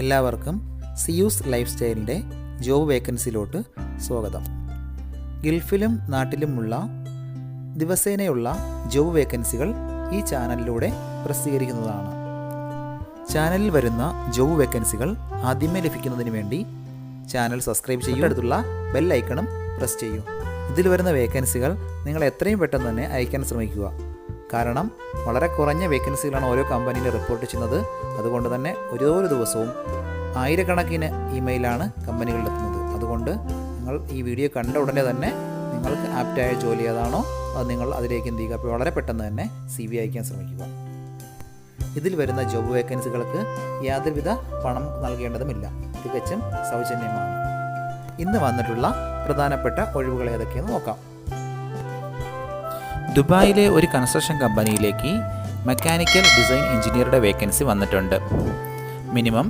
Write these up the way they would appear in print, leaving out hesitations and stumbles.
എല്ലാവർക്കും Zeus life സ്റ്റൈലിൻ്റെ job വേക്കൻസിയിലോട്ട് സ്വാഗതം. ഗൾഫിലും നാട്ടിലുമുള്ള ദിവസേനയുള്ള job വേക്കൻസികൾ ഈ ചാനലിലൂടെ പ്രസിദ്ധീകരിക്കുന്നതാണ്. ചാനലിൽ വരുന്ന ജോബ് വേക്കൻസികൾ ആദ്യമേ ലഭിക്കുന്നതിന് വേണ്ടി ചാനൽ സബ്സ്ക്രൈബ് ചെയ്യൂ, അടുത്തുള്ള ബെൽ ഐക്കണും പ്രസ് ചെയ്യൂ. ഇതിൽ വരുന്ന വേക്കൻസികൾ നിങ്ങൾ എത്രയും പെട്ടെന്ന് തന്നെ അയക്കാൻ ശ്രമിക്കുക. കാരണം വളരെ കുറഞ്ഞ വേക്കൻസികളാണ് ഓരോ കമ്പനിയിൽ റിപ്പോർട്ട് ചെയ്യുന്നത്. അതുകൊണ്ട് തന്നെ ഓരോ ദിവസവും ആയിരക്കണക്കിന് ഇമെയിലാണ് കമ്പനികളിലെത്തുന്നത്. അതുകൊണ്ട് നിങ്ങൾ ഈ വീഡിയോ കണ്ട ഉടനെ തന്നെ നിങ്ങൾക്ക് ആപ്റ്റായ ജോലി ഏതാണോ അത് നിങ്ങൾ അതിലേക്ക് എന്ത് ചെയ്യുക, അപ്പോൾ വളരെ പെട്ടെന്ന് തന്നെ CV അയക്കാൻ ശ്രമിക്കുക. ഇതിൽ വരുന്ന ജോബ് വേക്കൻസികൾക്ക് യാതൊരുവിധ പണം നൽകേണ്ടതുമില്ല, തികച്ചും സൗജന്യമാണ്. ഇന്ന് വന്നിട്ടുള്ള പ്രധാനപ്പെട്ട ഒഴിവുകൾ ഏതൊക്കെയെന്ന് നോക്കാം. ദുബായിലെ ഒരു കൺസ്ട്രക്ഷൻ കമ്പനിയിലേക്ക് മെക്കാനിക്കൽ ഡിസൈൻ എഞ്ചിനീയറുടെ വേക്കൻസി വന്നിട്ടുണ്ട്. മിനിമം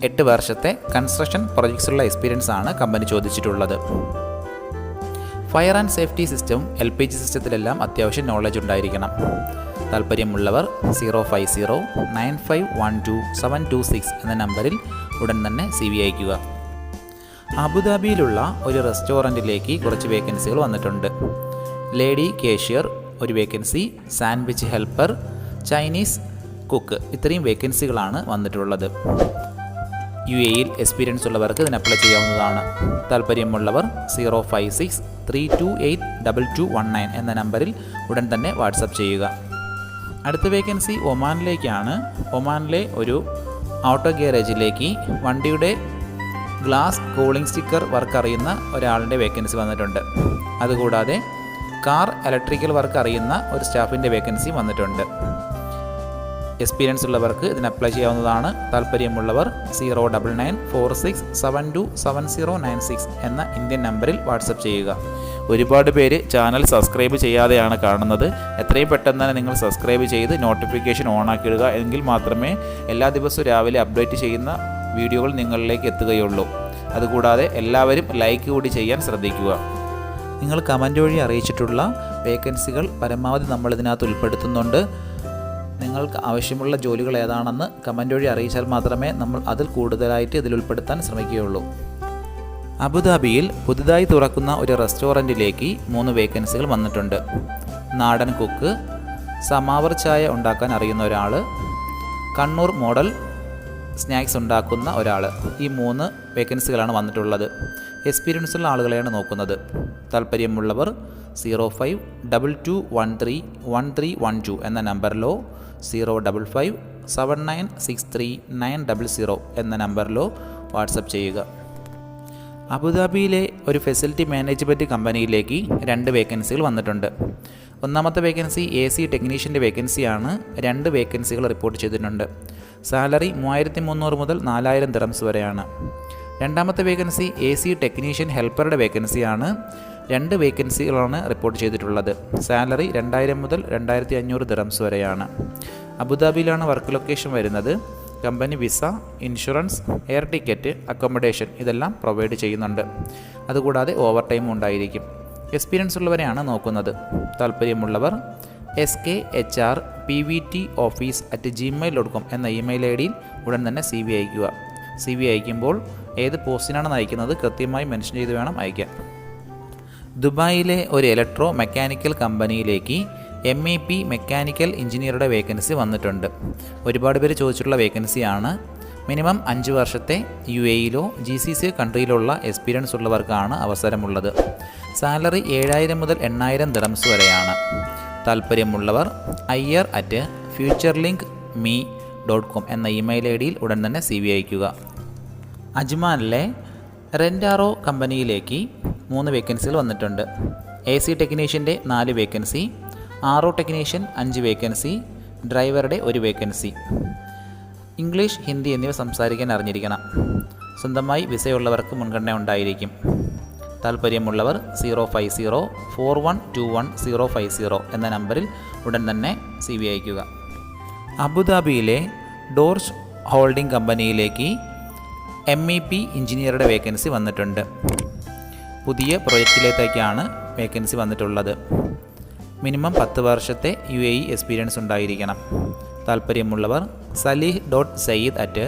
8 വർഷത്തെ കൺസ്ട്രക്ഷൻ പ്രൊജക്ട്സുള്ള എക്സ്പീരിയൻസ് ആണ് കമ്പനി ചോദിച്ചിട്ടുള്ളത്. ഫയർ ആൻഡ് സേഫ്റ്റി സിസ്റ്റവും LPG സിസ്റ്റത്തിലെല്ലാം അത്യാവശ്യം നോളജ് ഉണ്ടായിരിക്കണം. താല്പര്യമുള്ളവർ 05095127226 എന്ന നമ്പറിൽ ഉടൻ തന്നെ CV അയയ്ക്കുക. അബുദാബിയിലുള്ള ഒരു റെസ്റ്റോറൻറ്റിലേക്ക് കുറച്ച് വേക്കൻസികൾ വന്നിട്ടുണ്ട്. ലേഡി കേഷ്യർ ഒരു vacancy, sandwich helper, Chinese cook, ഇത്രയും വേക്കൻസികളാണ് വന്നിട്ടുള്ളത്. UAE എക്സ്പീരിയൻസ് ഉള്ളവർക്ക് ഇതിന് അപ്ലൈ ചെയ്യാവുന്നതാണ്. താല്പര്യമുള്ളവർ 05632282219 എന്ന നമ്പറിൽ ഉടൻ തന്നെ വാട്സപ്പ് ചെയ്യുക. അടുത്ത വേക്കൻസി ഒമാനിലേക്കാണ്. ഒമാനിലെ ഒരു ഓട്ടോ ഗാരേജിലേക്ക് വണ്ടിയുടെ ഗ്ലാസ് കൂളിംഗ് സ്റ്റിക്കർ വർക്ക് അറിയുന്ന ഒരാളുടെ വേക്കൻസി വന്നിട്ടുണ്ട്. അതുകൂടാതെ കാർ ഇലക്ട്രിക്കൽ വർക്ക് അറിയുന്ന ഒരു സ്റ്റാഫിൻ്റെ വേക്കൻസി വന്നിട്ടുണ്ട്. എക്സ്പീരിയൻസ് ഉള്ളവർക്ക് ഇതിന് അപ്ലൈ ചെയ്യാവുന്നതാണ്. താല്പര്യമുള്ളവർ 09946727096 എന്ന ഇന്ത്യൻ നമ്പറിൽ വാട്സപ്പ് ചെയ്യുക. ഒരുപാട് പേര് ചാനൽ സബ്സ്ക്രൈബ് ചെയ്യാതെയാണ് കാണുന്നത്. എത്രയും പെട്ടെന്ന് തന്നെ നിങ്ങൾ സബ്സ്ക്രൈബ് ചെയ്ത് നോട്ടിഫിക്കേഷൻ ഓണാക്കിയിടുക. എങ്കിൽ മാത്രമേ എല്ലാ ദിവസവും രാവിലെ അപ്ഡേറ്റ് ചെയ്യുന്ന വീഡിയോകൾ നിങ്ങളിലേക്ക് എത്തുകയുള്ളൂ. അതുകൂടാതെ എല്ലാവരും ലൈക്ക് കൂടി ചെയ്യാൻ ശ്രദ്ധിക്കുക. നിങ്ങൾ കമൻറ്റ് വഴി അറിയിച്ചിട്ടുള്ള വേക്കൻസികൾ പരമാവധി നമ്മൾ ഇതിനകത്ത് ഉൾപ്പെടുത്തുന്നുണ്ട്. നിങ്ങൾക്ക് ആവശ്യമുള്ള ജോലികൾ ഏതാണെന്ന് കമൻറ്റ് വഴി അറിയിച്ചാൽ മാത്രമേ നമ്മൾ അതിൽ കൂടുതലായിട്ട് ഇതിൽ ഉൾപ്പെടുത്താൻ ശ്രമിക്കുകയുള്ളൂ. അബുദാബിയിൽ പുതുതായി തുറക്കുന്ന ഒരു റെസ്റ്റോറൻറ്റിലേക്ക് 3 വേക്കൻസികൾ വന്നിട്ടുണ്ട്. നാടൻ കുക്ക്, സമാവർ ചായ ഉണ്ടാക്കാൻ അറിയുന്ന ഒരാൾ, കണ്ണൂർ മോഡൽ സ്നാക്സ് ഉണ്ടാക്കുന്ന ഒരാൾ, ഈ 3 വേക്കൻസികളാണ് വന്നിട്ടുള്ളത്. എക്സ്പീരിയൻസ് ഉള്ള ആളുകളെയാണ് നോക്കുന്നത്. താല്പര്യമുള്ളവർ 0522131312 എന്ന നമ്പറിലോ 055796390 എന്ന നമ്പറിലോ വാട്സപ്പ് ചെയ്യുക. അബുദാബിയിലെ ഒരു ഫെസിലിറ്റി മാനേജ്മെൻറ്റ് കമ്പനിയിലേക്ക് 2 വേക്കൻസികൾ വന്നിട്ടുണ്ട്. ഒന്നാമത്തെ വേക്കൻസി AC ടെക്നീഷ്യൻ്റെ വേക്കൻസിയാണ്. 2 വേക്കൻസികൾ റിപ്പോർട്ട് ചെയ്തിട്ടുണ്ട്. സാലറി 3300 മുതൽ 4000 ദിറംസ് വരെയാണ്. രണ്ടാമത്തെ വേക്കൻസി AC ടെക്നീഷ്യൻ ഹെൽപ്പറുടെ വേക്കൻസിയാണ്. 2 വേക്കൻസികളാണ് റിപ്പോർട്ട് ചെയ്തിട്ടുള്ളത്. സാലറി 2000 മുതൽ 2500 ദിറംസ് വരെയാണ്. അബുദാബിയിലാണ് വർക്ക് ലൊക്കേഷൻ വരുന്നത്. Company visa, insurance, air ticket, accommodation ഇതെല്ലാം പ്രൊവൈഡ് ചെയ്യുന്നുണ്ട്. അതുകൂടാതെ ഓവർ ടൈമും ഉണ്ടായിരിക്കും. എക്സ്പീരിയൻസ് ഉള്ളവരെയാണ് നോക്കുന്നത്. താല്പര്യമുള്ളവർ skhrpvtoffice@gmail.com എന്ന ഇമെയിൽ ID ഉടൻ തന്നെ CV അയയ്ക്കുക. CV അയക്കുമ്പോൾ ഏത് പോസ്റ്റിനാണെന്ന് അയക്കുന്നത് കൃത്യമായി മെൻഷൻ ചെയ്ത് വേണം അയക്കാൻ. ദുബായിലെ ഒരു ഇലക്ട്രോ മെക്കാനിക്കൽ കമ്പനിയിലേക്ക് MEP മെക്കാനിക്കൽ എഞ്ചിനീയറുടെ വേക്കൻസി വന്നിട്ടുണ്ട്. ഒരുപാട് പേര് ചോദിച്ചിട്ടുള്ള വേക്കൻസിയാണ്. മിനിമം 5 വർഷത്തെ UAEയിലോ GCC കൺട്രിയിലുള്ള എക്സ്പീരിയൻസ് ഉള്ളവർക്കാണ് അവസരമുള്ളത്. സാലറി 7000 മുതൽ 8000 ദിറംസ് വരെയാണ്. താല്പര്യമുള്ളവർ IR@futurelinkme.com എന്ന ഇമെയിൽ ID ഉടൻ തന്നെ CV അയയ്ക്കുക. അജ്മാനിലെ റെൻറ്റാറോ കമ്പനിയിലേക്ക് 3 വേക്കൻസികൾ വന്നിട്ടുണ്ട്. AC ടെക്നീഷ്യൻ്റെ 4 vacancy, RO technician 5 vacancy, ഡ്രൈവറുടെ 1 വേക്കൻസി. ഇംഗ്ലീഷ്, ഹിന്ദി എന്നിവ സംസാരിക്കാൻ അറിഞ്ഞിരിക്കണം. സ്വന്തമായി വിസയുള്ളവർക്ക് മുൻഗണന ഉണ്ടായിരിക്കും. താല്പര്യമുള്ളവർ 0504121 എന്ന നമ്പറിൽ ഉടൻ തന്നെ CV അയയ്ക്കുക. അബുദാബിയിലെ ഡോർസ് ഹോൾഡിംഗ് കമ്പനിയിലേക്ക് MEP എഞ്ചിനീയറുടെ വേക്കൻസി വന്നിട്ടുണ്ട്. പുതിയ പ്രൊജക്റ്റിലേക്കാണ് വേക്കൻസി വന്നിട്ടുള്ളത്. മിനിമം 10 വർഷത്തെ UAE എക്സ്പീരിയൻസ് ഉണ്ടായിരിക്കണം. താല്പര്യമുള്ളവർ salih.saeed@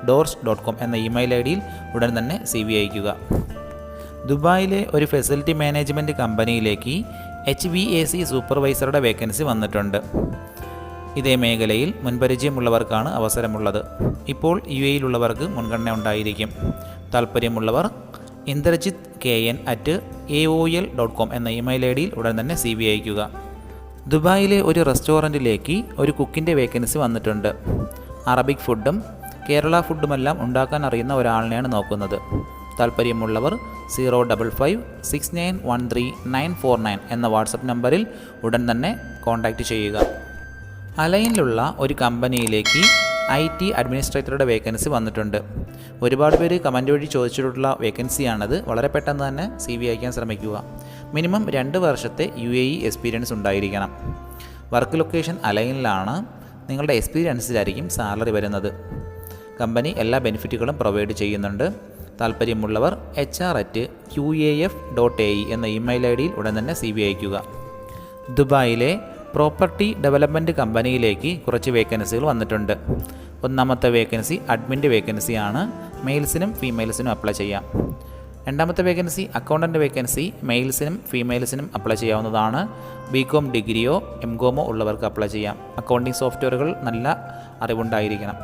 doors.com എന്ന ഇമെയിൽ ഐ ഡിയിൽ ഉടൻ തന്നെ CV അയയ്ക്കുക. ദുബായിലെ ഒരു ഫെസിലിറ്റി മാനേജ്മെൻറ്റ് കമ്പനിയിലേക്ക് HVAC സൂപ്പർവൈസറുടെ വേക്കൻസി വന്നിട്ടുണ്ട്. ഇതേ മേഖലയിൽ മുൻപരിചയമുള്ളവർക്കാണ് അവസരമുള്ളത്. ഇപ്പോൾ UAEയിലുള്ളവർക്ക് മുൻഗണന ഉണ്ടായിരിക്കും. താൽപ്പര്യമുള്ളവർ indrajith@aol.com എന്ന ഇമെയിൽ ഐ ഡിയിൽ ഉടൻ തന്നെ CV അയയ്ക്കുക. ദുബായിലെ ഒരു റെസ്റ്റോറൻറ്റിലേക്ക് ഒരു കുക്കിൻ്റെ വേക്കൻസി വന്നിട്ടുണ്ട്. അറബിക് ഫുഡും കേരള ഫുഡുമെല്ലാം ഉണ്ടാക്കാൻ അറിയുന്ന ഒരാളിനെയാണ് നോക്കുന്നത്. താൽപ്പര്യമുള്ളവർ 0556913 എന്ന വാട്സപ്പ് നമ്പറിൽ ഉടൻ തന്നെ കോൺടാക്റ്റ് ചെയ്യുക. അലൈനിലുള്ള ഒരു കമ്പനിയിലേക്ക് IT അഡ്മിനിസ്ട്രേറ്ററുടെ വേക്കൻസി വന്നിട്ടുണ്ട്. ഒരുപാട് പേര് കമൻറ്റ് വഴി ചോദിച്ചിട്ടുള്ള വേക്കൻസിയാണത്. വളരെ പെട്ടെന്ന് തന്നെ CV അയക്കാൻ ശ്രമിക്കുക. മിനിമം 2 വർഷത്തെ UAE എക്സ്പീരിയൻസ് ഉണ്ടായിരിക്കണം. വർക്ക് ലൊക്കേഷൻ അലൈനിലാണ്. നിങ്ങളുടെ എക്സ്പീരിയൻസിലായിരിക്കും സാലറി വരുന്നത്. കമ്പനി എല്ലാ ബെനിഫിറ്റുകളും പ്രൊവൈഡ് ചെയ്യുന്നുണ്ട്. താൽപ്പര്യമുള്ളവർ HR@qaf.ae എന്ന ഇമെയിൽ ഐ ഡിയിൽ ഉടൻ തന്നെ CV അയയ്ക്കുക. ദുബായിലെ പ്രോപ്പർട്ടി ഡെവലപ്മെൻറ്റ് കമ്പനിയിലേക്ക് കുറച്ച് വേക്കൻസികൾ വന്നിട്ടുണ്ട്. ഒന്നാമത്തെ വേക്കൻസി അഡ്മിൻ്റെ വേക്കൻസിയാണ്. മെയിൽസിനും ഫീമെയിൽസിനും അപ്ലൈ ചെയ്യാം. രണ്ടാമത്തെ വേക്കൻസി അക്കൗണ്ടൻ്റ് വേക്കൻസി. മെയിൽസിനും ഫീമെയിൽസിനും അപ്ലൈ ചെയ്യാവുന്നതാണ്. BCom ഡിഗ്രിയോ MCOMോ ഉള്ളവർക്ക് അപ്ലൈ ചെയ്യാം. അക്കൗണ്ടിംഗ് സോഫ്റ്റ്വെയറുകൾ നല്ല അറിവുണ്ടായിരിക്കണം.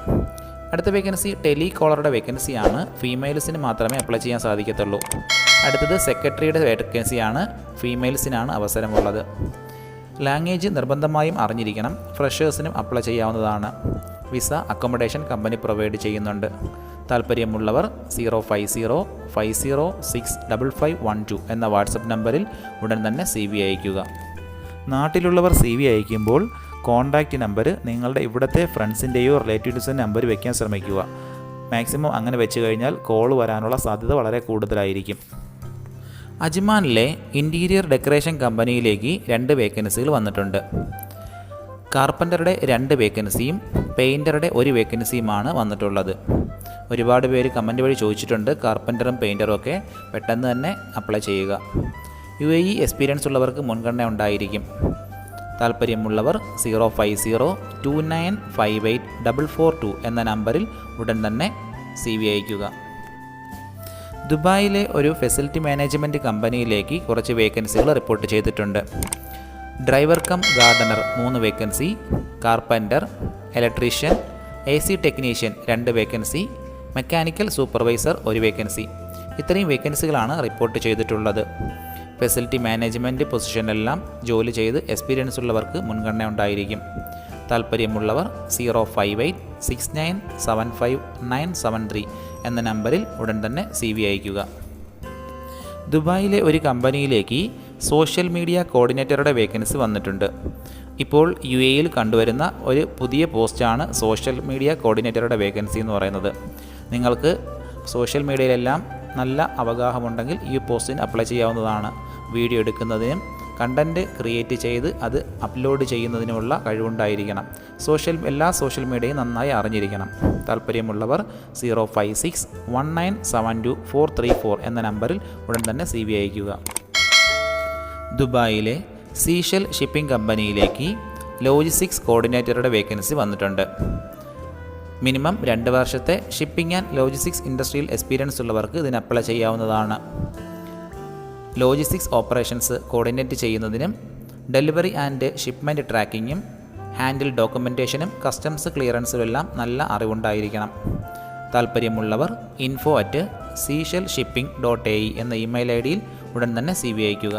അടുത്ത വേക്കൻസി ടെലികോളറുടെ വേക്കൻസിയാണ്. ഫീമെയിൽസിന് മാത്രമേ അപ്ലൈ ചെയ്യാൻ സാധിക്കത്തുള്ളൂ. അടുത്തത് സെക്രട്ടറിയുടെ വേക്കൻസിയാണ്. ഫീമെയിൽസിനാണ് അവസരമുള്ളത്. ലാംഗ്വേജ് നിർബന്ധമായും അറിഞ്ഞിരിക്കണം. ഫ്രഷേഴ്സിനും അപ്ലൈ ചെയ്യാവുന്നതാണ്. വിസ അക്കോമഡേഷൻ കമ്പനി പ്രൊവൈഡ് ചെയ്യുന്നുണ്ട്. താൽപ്പര്യമുള്ളവർ 05050655512 എന്ന വാട്സപ്പ് നമ്പറിൽ ഉടൻ തന്നെ CV അയയ്ക്കുക. നാട്ടിലുള്ളവർ CV അയക്കുമ്പോൾ കോൺടാക്റ്റ് നമ്പർ നിങ്ങളുടെ ഇവിടുത്തെ ഫ്രണ്ട്സിൻ്റെയോ റിലേറ്റീവ്സിൻ്റെ നമ്പർ വയ്ക്കാൻ ശ്രമിക്കുക. മാക്സിമം അങ്ങനെ വെച്ച് കഴിഞ്ഞാൽ കോൾ വരാനുള്ള സാധ്യത വളരെ കൂടുതലായിരിക്കും. അജ്മാനിലെ ഇൻറ്റീരിയർ ഡെക്കറേഷൻ കമ്പനിയിലേക്ക് 2 വേക്കൻസികൾ വന്നിട്ടുണ്ട്. കാർപ്പൻ്ററുടെ 2 വേക്കൻസിയും പെയിൻറ്ററുടെ 1 വേക്കൻസിയുമാണ് വന്നിട്ടുള്ളത്. ഒരുപാട് പേര് കമൻറ്റ് വഴി ചോദിച്ചിട്ടുണ്ട്. കാർപ്പൻ്ററും പെയിൻറ്ററും ഒക്കെ പെട്ടെന്ന് തന്നെ അപ്ലൈ ചെയ്യുക. UAE എക്സ്പീരിയൻസ് ഉള്ളവർക്ക് മുൻഗണന ഉണ്ടായിരിക്കും. താൽപ്പര്യമുള്ളവർ 05029584442 എന്ന നമ്പറിൽ ഉടൻ തന്നെ CV അയയ്ക്കുക. ദുബായിലെ ഒരു ഫെസിലിറ്റി മാനേജ്മെൻറ്റ് കമ്പനിയിലേക്ക് കുറച്ച് വേക്കൻസികൾ റിപ്പോർട്ട് ചെയ്തിട്ടുണ്ട്. Driver cum Gardner 3 vacancy, carpenter, electrician, AC technician 2 vacancy, mechanical supervisor 1 vacancy. ഇത്രയും വേക്കൻസികളാണ് റിപ്പോർട്ട് ചെയ്തിട്ടുള്ളത്. ഫെസിലിറ്റി മാനേജ്മെൻറ്റ് പൊസിഷനിലെല്ലാം ജോലി ചെയ്ത് എക്സ്പീരിയൻസ് ഉള്ളവർക്ക് മുൻഗണന ഉണ്ടായിരിക്കും. താൽപ്പര്യമുള്ളവർ 05869759773 എന്ന നമ്പറിൽ ഉടൻ തന്നെ CV അയയ്ക്കുക. ദുബായിലെ ഒരു കമ്പനിയിലേക്ക് സോഷ്യൽ മീഡിയ കോർഡിനേറ്ററുടെ വേക്കൻസി വന്നിട്ടുണ്ട്. ഇപ്പോൾ UAEയിൽ കണ്ടുവരുന്ന ഒരു പുതിയ പോസ്റ്റാണ് സോഷ്യൽ മീഡിയ കോർഡിനേറ്ററുടെ വേക്കൻസി എന്ന് പറയുന്നത്. നിങ്ങൾക്ക് സോഷ്യൽ മീഡിയയിലെല്ലാം നല്ല അവഗാഹമുണ്ടെങ്കിൽ ഈ പോസ്റ്റിന് അപ്ലൈ ചെയ്യാവുന്നതാണ്. വീഡിയോ എടുക്കുന്നതിനും കണ്ടൻറ്റ് ക്രിയേറ്റ് ചെയ്ത് അത് അപ്ലോഡ് ചെയ്യുന്നതിനുമുള്ള കഴിവുണ്ടായിരിക്കണം. എല്ലാ സോഷ്യൽ മീഡിയയും നന്നായി അറിഞ്ഞിരിക്കണം. താൽപ്പര്യമുള്ളവർ 05619724434 എന്ന നമ്പറിൽ ഉടൻ തന്നെ CV അയയ്ക്കുക. ദുബായിലെ സീഷൽ ഷിപ്പിംഗ് കമ്പനിയിലേക്ക് ലോജിസ്റ്റിക്സ് കോർഡിനേറ്ററുടെ വേക്കൻസി വന്നിട്ടുണ്ട്. മിനിമം 2 വർഷത്തെ shipping and logistics industrial experience ഉള്ളവർക്ക് ഇതിന് അപ്ലൈ ചെയ്യാവുന്നതാണ്. ലോജിസ്റ്റിക്സ് ഓപ്പറേഷൻസ് കോർഡിനേറ്റ് ചെയ്യുന്നതിനും ഡെലിവറി ആൻഡ് ഷിപ്മെൻറ്റ് ട്രാക്കിങ്ങും ഹാൻഡിൽ ഡോക്യുമെൻറ്റേഷനും കസ്റ്റംസ് ക്ലിയറൻസിലുമെല്ലാം നല്ല അറിവുണ്ടായിരിക്കണം. താൽപ്പര്യമുള്ളവർ info@seashelShipping.ae എന്ന ഇമെയിൽ ഐ ഡിയിൽ ഉടൻ തന്നെ CV അയയ്ക്കുക.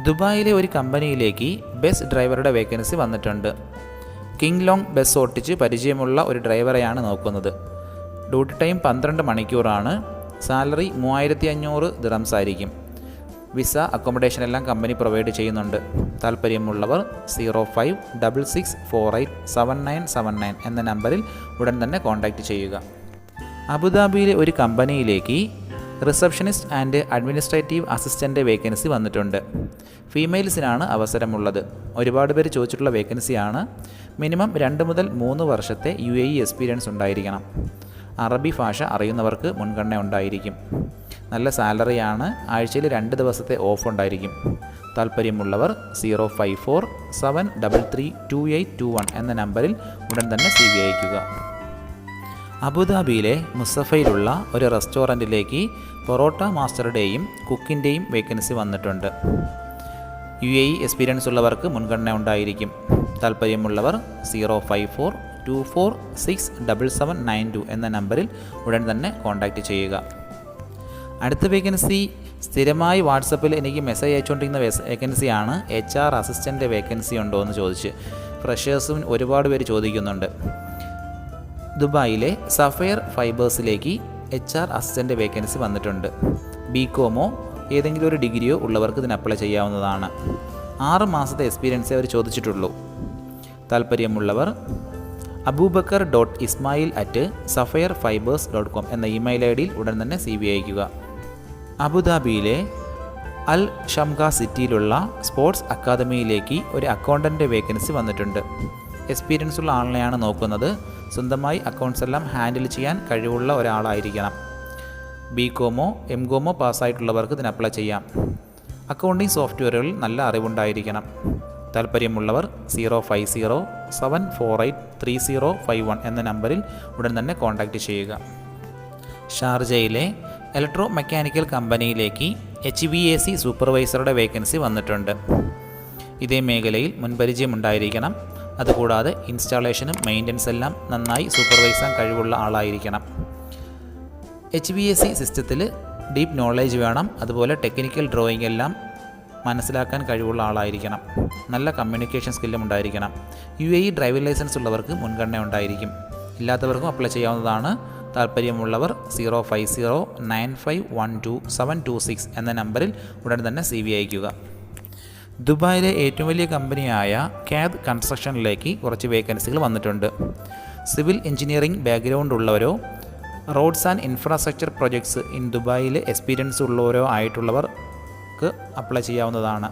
ദുബായിലെ ഒരു കമ്പനിയിലേക്ക് ബസ് ഡ്രൈവറുടെ വേക്കൻസി വന്നിട്ടുണ്ട്. കിങ് ലോങ് ബസ് ഓട്ടിച്ച് പരിചയമുള്ള ഒരു ഡ്രൈവറെയാണ് നോക്കുന്നത്. ഡ്യൂട്ടി ടൈം 12 മണിക്കൂറാണ്. സാലറി 3500 ദിറംസ് ആയിരിക്കും. വിസ അക്കോമഡേഷൻ എല്ലാം കമ്പനി പ്രൊവൈഡ് ചെയ്യുന്നുണ്ട്. താൽപ്പര്യമുള്ളവർ 0566487979 എന്ന നമ്പറിൽ ഉടൻ തന്നെ കോൺടാക്റ്റ് ചെയ്യുക. അബുദാബിയിലെ ഒരു കമ്പനിയിലേക്ക് receptionist and administrative assistant vacancy വന്നിട്ടുണ്ട്. ഫീമെയിൽസിനാണ് അവസരമുള്ളത്. ഒരുപാട് പേര് ചോദിച്ചിട്ടുള്ള വേക്കൻസിയാണ്. മിനിമം 2 മുതൽ 3 വർഷത്തെ UAE എക്സ്പീരിയൻസ് ഉണ്ടായിരിക്കണം. അറബി ഭാഷ അറിയുന്നവർക്ക് മുൻഗണന ഉണ്ടായിരിക്കും. നല്ല സാലറിയാണ്. ആഴ്ചയിൽ 2 ദിവസത്തെ ഓഫ് ഉണ്ടായിരിക്കും. താൽപ്പര്യമുള്ളവർ 05473322821 എന്ന നമ്പറിൽ ഉടൻ തന്നെ CV അയയ്ക്കുക. അബുദാബിയിലെ മുസഫയിലുള്ള ഒരു റെസ്റ്റോറൻറ്റിലേക്ക് പൊറോട്ട മാസ്റ്ററുടെയും കുക്കിൻ്റെയും വേക്കൻസി വന്നിട്ടുണ്ട്. UAE എക്സ്പീരിയൻസ് ഉള്ളവർക്ക് മുൻഗണന ഉണ്ടായിരിക്കും. താല്പര്യമുള്ളവർ 05424677792 എന്ന നമ്പറിൽ ഉടൻ തന്നെ കോൺടാക്റ്റ് ചെയ്യുക. അടുത്ത വേക്കൻസി സ്ഥിരമായി വാട്സപ്പിൽ എനിക്ക് മെസ്സേജ് അയച്ചുകൊണ്ടിരിക്കുന്ന വേക്കൻസിയാണ്. HR അസിസ്റ്റൻ്റ് വേക്കൻസി ഉണ്ടോ എന്ന് ചോദിച്ച് ഫ്രഷേഴ്സും ഒരുപാട് പേര് ചോദിക്കുന്നുണ്ട്. ദുബായിലെ സഫയർ ഫൈബേഴ്സിലേക്ക് HR അസിസ്റ്റൻ്റ് വേക്കൻസി വന്നിട്ടുണ്ട്. BComോ ഏതെങ്കിലും ഒരു ഡിഗ്രിയോ ഉള്ളവർക്ക് ഇതിന് അപ്ലൈ ചെയ്യാവുന്നതാണ്. 6 മാസത്തെ എക്സ്പീരിയൻസേ അവർ ചോദിച്ചിട്ടുള്ളൂ. താല്പര്യമുള്ളവർ abubakar.ismail@safairfibers.com എന്ന ഇമെയിൽ ID യിൽ ഉടൻ തന്നെ CV അയയ്ക്കുക. അബുദാബിയിലെ അൽ ഷംഖ സിറ്റിയിലുള്ള സ്പോർട്സ് അക്കാദമിയിലേക്ക് ഒരു അക്കൗണ്ടൻ്റ് വേക്കൻസി വന്നിട്ടുണ്ട്. എക്സ്പീരിയൻസ് ഉള്ള ആളിനെയാണ് നോക്കുന്നത്. സ്വന്തമായി അക്കൗണ്ട്സ് എല്ലാം ഹാൻഡിൽ ചെയ്യാൻ കഴിവുള്ള ഒരാളായിരിക്കണം. BComോ MComോ പാസ്സായിട്ടുള്ളവർക്ക് ഇതിന് അപ്ലൈ ചെയ്യാം. അക്കൗണ്ടിംഗ് സോഫ്റ്റ്വെയറുകളിൽ നല്ല അറിവുണ്ടായിരിക്കണം. താല്പര്യമുള്ളവർ 050748305 എന്ന നമ്പറിൽ ഉടൻ തന്നെ കോൺടാക്റ്റ് ചെയ്യുക. ഷാർജയിലെ ഇലക്ട്രോ മെക്കാനിക്കൽ കമ്പനിയിലേക്ക് HVAC സൂപ്പർവൈസറുടെ വേക്കൻസി വന്നിട്ടുണ്ട്. ഇതേ മേഖലയിൽ മുൻപരിചയമുണ്ടായിരിക്കണം. അതുകൂടാതെ ഇൻസ്റ്റാളേഷനും മെയിൻ്റനൻസ് എല്ലാം നന്നായി സൂപ്പർവൈസാൻ കഴിവുള്ള ആളായിരിക്കണം. HVAC സിസ്റ്റത്തിൽ ഡീപ്പ് നോളേജ് വേണം. അതുപോലെ ടെക്നിക്കൽ ഡ്രോയിങ് എല്ലാം മനസ്സിലാക്കാൻ കഴിവുള്ള ആളായിരിക്കണം. നല്ല കമ്മ്യൂണിക്കേഷൻ സ്കില്ലും ഉണ്ടായിരിക്കണം. UAE ഡ്രൈവിംഗ് ലൈസൻസ് ഉള്ളവർക്ക് മുൻഗണന ഉണ്ടായിരിക്കും. ഇല്ലാത്തവർക്കും അപ്ലൈ ചെയ്യാവുന്നതാണ്. താല്പര്യമുള്ളവർ 05095122726 എന്ന നമ്പറിൽ ഉടൻ തന്നെ CV അയയ്ക്കുക. ദുബായിലെ ഏറ്റവും വലിയ കമ്പനിയായ CAD കൺസ്ട്രക്ഷനിലേക്ക് കുറച്ച് വേക്കൻസികൾ വന്നിട്ടുണ്ട്. സിവിൽ എഞ്ചിനീയറിംഗ് ബാക്ക്ഗ്രൗണ്ട് ഉള്ളവരോ roads and infrastructure projects in ദുബായിൽ എക്സ്പീരിയൻസ് ഉള്ളവരോ ആയിട്ടുള്ളവർക്ക് അപ്ലൈ ചെയ്യാവുന്നതാണ്.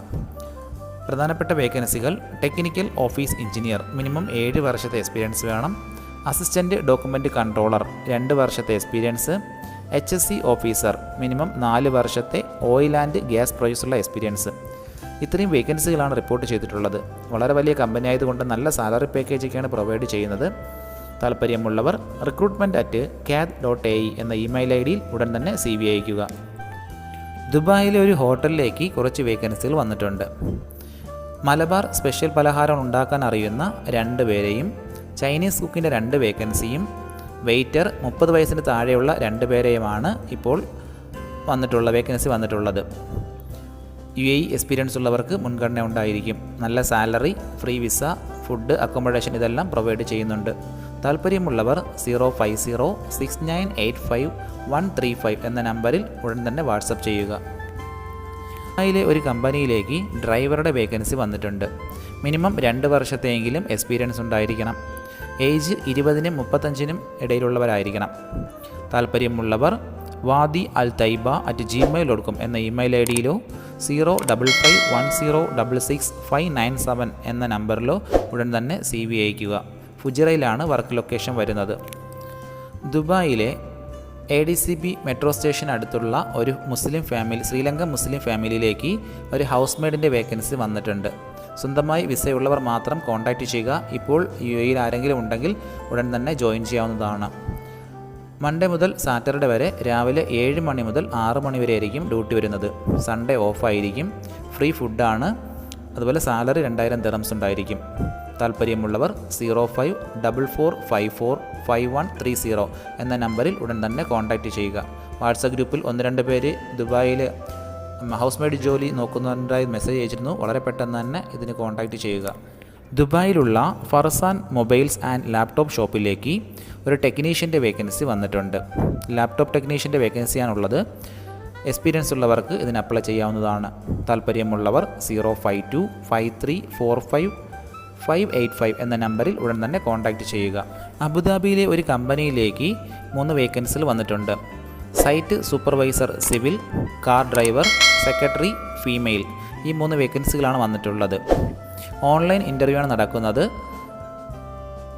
പ്രധാനപ്പെട്ട വേക്കൻസികൾ ടെക്നിക്കൽ ഓഫീസ് എഞ്ചിനീയർ മിനിമം 7 വർഷത്തെ എക്സ്പീരിയൻസ് വേണം. അസിസ്റ്റൻ്റ് ഡോക്യുമെൻ്റ് കൺട്രോളർ 2 വർഷത്തെ എക്സ്പീരിയൻസ്. HSC ഓഫീസർ മിനിമം 4 വർഷത്തെ ഓയിൽ ആൻഡ് ഗ്യാസ് പ്രൊജക്ട്സുള്ള എക്സ്പീരിയൻസ്. ഇത്രയും വേക്കൻസികളാണ് റിപ്പോർട്ട് ചെയ്തിട്ടുള്ളത്. വളരെ വലിയ കമ്പനി ആയതുകൊണ്ട് നല്ല സാലറി പാക്കേജൊക്കെയാണ് പ്രൊവൈഡ് ചെയ്യുന്നത്. താല്പര്യമുള്ളവർ recruitment@cad.ae എന്ന ഇമെയിൽ ID യിൽ ഉടൻ തന്നെ CV അയയ്ക്കുക. ദുബായിലെ ഒരു ഹോട്ടലിലേക്ക് കുറച്ച് വേക്കൻസികൾ വന്നിട്ടുണ്ട്. മലബാർ സ്പെഷ്യൽ പലഹാരം ഉണ്ടാക്കാൻ അറിയുന്ന 2 പേരെയും ചൈനീസ് കുക്കിൻ്റെ 2 വേക്കൻസിയും വെയ്റ്റർ 30 വയസ്സിന് താഴെയുള്ള 2 പേരെയുമാണ് ഇപ്പോൾ വേക്കൻസി വന്നിട്ടുള്ളത്. UAE എക്സ്പീരിയൻസ് ഉള്ളവർക്ക് മുൻഗണന ഉണ്ടായിരിക്കും. നല്ല salary, free visa, food, accommodation ഇതെല്ലാം പ്രൊവൈഡ് ചെയ്യുന്നുണ്ട്. താല്പര്യമുള്ളവർ 05069855135 എന്ന നമ്പറിൽ ഉടൻ തന്നെ വാട്സപ്പ് ചെയ്യുക. ദുബായിലെ ഒരു കമ്പനിയിലേക്ക് ഡ്രൈവറുടെ വേക്കൻസി വന്നിട്ടുണ്ട്. മിനിമം 2 വർഷത്തെയെങ്കിലും എക്സ്പീരിയൻസ് ഉണ്ടായിരിക്കണം. ഏജ് 20നും 35നും ഇടയിലുള്ളവരായിരിക്കണം. താല്പര്യമുള്ളവർ wadi.altaiba@gmail.com എന്ന ഇമെയിൽ ID യിലോ 05510666597 എന്ന നമ്പറിലോ ഉടൻ തന്നെ CV അയയ്ക്കുക. ഫുജിറയിലാണ് വർക്ക് ലൊക്കേഷൻ വരുന്നത്. ദുബായിലെ ADCB മെട്രോ സ്റ്റേഷൻ അടുത്തുള്ള ഒരു ശ്രീലങ്കൻ മുസ്ലിം ഫാമിലിയിലേക്ക് ഒരു ഹൗസ് മെയ്ഡിൻ്റെ വേക്കൻസി വന്നിട്ടുണ്ട്. സ്വന്തമായി വിസയുള്ളവർ മാത്രം കോൺടാക്റ്റ് ചെയ്യുക. ഇപ്പോൾ UAE ആരെങ്കിലും ഉണ്ടെങ്കിൽ ഉടൻ തന്നെ ജോയിൻ ചെയ്യാവുന്നതാണ്. മൺഡേ മുതൽ സാറ്റർഡേ വരെ രാവിലെ 7 മണി മുതൽ 6 മണി വരെ ആയിരിക്കും ഡ്യൂട്ടി വരുന്നത്. സൺഡേ ഓഫായിരിക്കും. ഫ്രീ ഫുഡാണ്. അതുപോലെ സാലറി 2000 ദിർഹംസ് ഉണ്ടായിരിക്കും. താല്പര്യമുള്ളവർ 0544545130 എന്ന നമ്പറിൽ ഉടൻ തന്നെ കോൺടാക്റ്റ് ചെയ്യുക. വാട്സപ്പ് ഗ്രൂപ്പിൽ 1-2 പേര് ദുബായിൽ ഹൗസ് മെയ്ഡ് ജോലി നോക്കുന്നവരായി മെസ്സേജ് അയച്ചിരുന്നു. വളരെ പെട്ടെന്ന് തന്നെ ഇതിന് കോൺടാക്റ്റ് ചെയ്യുക. ദുബായിലുള്ള ഫർസാൻ മൊബൈൽസ് ആൻഡ് ലാപ്ടോപ്പ് ഷോപ്പിലേക്ക് ഒരു ടെക്നീഷ്യൻ്റെ വേക്കൻസി വന്നിട്ടുണ്ട്. ലാപ്ടോപ്പ് ടെക്നീഷ്യൻ്റെ വേക്കൻസിയാണുള്ളത്. എക്സ്പീരിയൻസ് ഉള്ളവർക്ക് ഇതിന് അപ്ലൈ ചെയ്യാവുന്നതാണ്. താല്പര്യമുള്ളവർ 052534585 എന്ന നമ്പറിൽ ഉടൻ തന്നെ കോൺടാക്റ്റ് ചെയ്യുക. അബുദാബിയിലെ ഒരു കമ്പനിയിലേക്ക് 3 വേക്കൻസികൾ വന്നിട്ടുണ്ട്. Site supervisor civil, car driver, secretary female. ഈ 3 വേക്കൻസികളാണ് വന്നിട്ടുള്ളത്. ഓൺലൈൻ ഇൻ്റർവ്യൂ ആണ് നടക്കുന്നത്.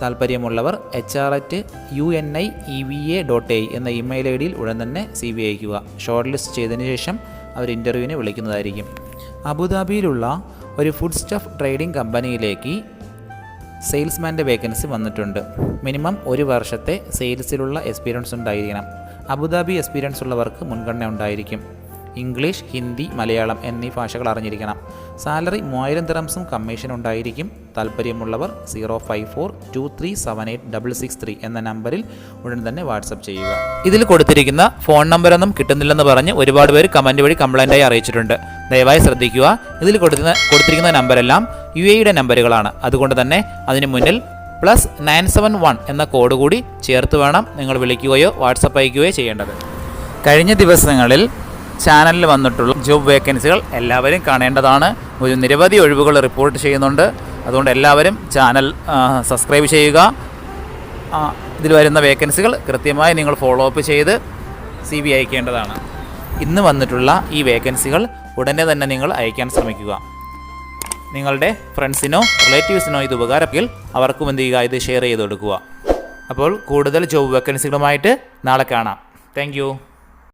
താല്പര്യമുള്ളവർ HR@unieva.ae എന്ന ഇമെയിൽ ID യിൽ ഉടൻ തന്നെ CV അയയ്ക്കുക. ഷോർട്ട് ലിസ്റ്റ് ചെയ്തതിന് ശേഷം അവർ ഇൻ്റർവ്യൂവിന് വിളിക്കുന്നതായിരിക്കും. അബുദാബിയിലുള്ള ഒരു ഫുഡ് സ്റ്റഫ് ട്രേഡിംഗ് കമ്പനിയിലേക്ക് സെയിൽസ്മാൻ്റെ വേക്കൻസി വന്നിട്ടുണ്ട്. മിനിമം 1 വർഷത്തെ സെയിൽസിലുള്ള എക്സ്പീരിയൻസ് ഉണ്ടായിരിക്കണം. അബുദാബി എക്സ്പീരിയൻസ് ഉള്ളവർക്ക് മുൻഗണന ഉണ്ടായിരിക്കും. ഇംഗ്ലീഷ്, ഹിന്ദി, മലയാളം എന്നീ ഭാഷകൾ അറിഞ്ഞിരിക്കണം. സാലറി 3000 ദിറംസും കമ്മീഷൻ ഉണ്ടായിരിക്കും. താല്പര്യമുള്ളവർ 05423786663 എന്ന നമ്പറിൽ ഉടൻ തന്നെ വാട്സപ്പ് ചെയ്യുക. ഇതിൽ കൊടുത്തിരിക്കുന്ന ഫോൺ നമ്പറൊന്നും കിട്ടുന്നില്ലെന്ന് പറഞ്ഞ് ഒരുപാട് പേര് കമൻറ്റ് വഴി കംപ്ലൈൻറ്റായി അറിയിച്ചിട്ടുണ്ട്. ദയവായി ശ്രദ്ധിക്കുക. ഇതിൽ കൊടുത്തിരിക്കുന്ന നമ്പരെല്ലാം UAE നമ്പറുകളാണ്. അതുകൊണ്ട് തന്നെ അതിന് മുന്നിൽ +971 എന്ന കോഡ് കൂടി ചേർത്ത് വേണം നിങ്ങൾ വിളിക്കുകയോ വാട്സപ്പ് അയക്കുകയോ ചെയ്യേണ്ടത്. കഴിഞ്ഞ ദിവസങ്ങളിൽ ചാനലിൽ വന്നിട്ടുള്ള ജോബ് വേക്കൻസികൾ എല്ലാവരും കാണേണ്ടതാണ്. ഒരു നിരവധി ഒഴിവുകൾ റിപ്പോർട്ട് ചെയ്യുന്നുണ്ട്. അതുകൊണ്ട് എല്ലാവരും ചാനൽ സബ്സ്ക്രൈബ് ചെയ്യുക. ഇതിൽ വരുന്ന വേക്കൻസികൾ കൃത്യമായി നിങ്ങൾ ഫോളോ അപ്പ് ചെയ്ത് CV അയക്കേണ്ടതാണ്. ഇന്ന് വന്നിട്ടുള്ള ഈ വേക്കൻസികൾ ഉടനെ തന്നെ നിങ്ങൾ അയക്കാൻ ശ്രമിക്കുക. നിങ്ങളുടെ ഫ്രണ്ട്സിനോ റിലേറ്റീവ്സിനോ ഇത് ഉപകാരമെങ്കിൽ അവർക്കും എന്ത് ചെയ്യുക, ഇത് ഷെയർ ചെയ്ത് കൊടുക്കുക. അപ്പോൾ കൂടുതൽ ജോബ് വേക്കൻസികളുമായിട്ട് നാളെ കാണാം. താങ്ക്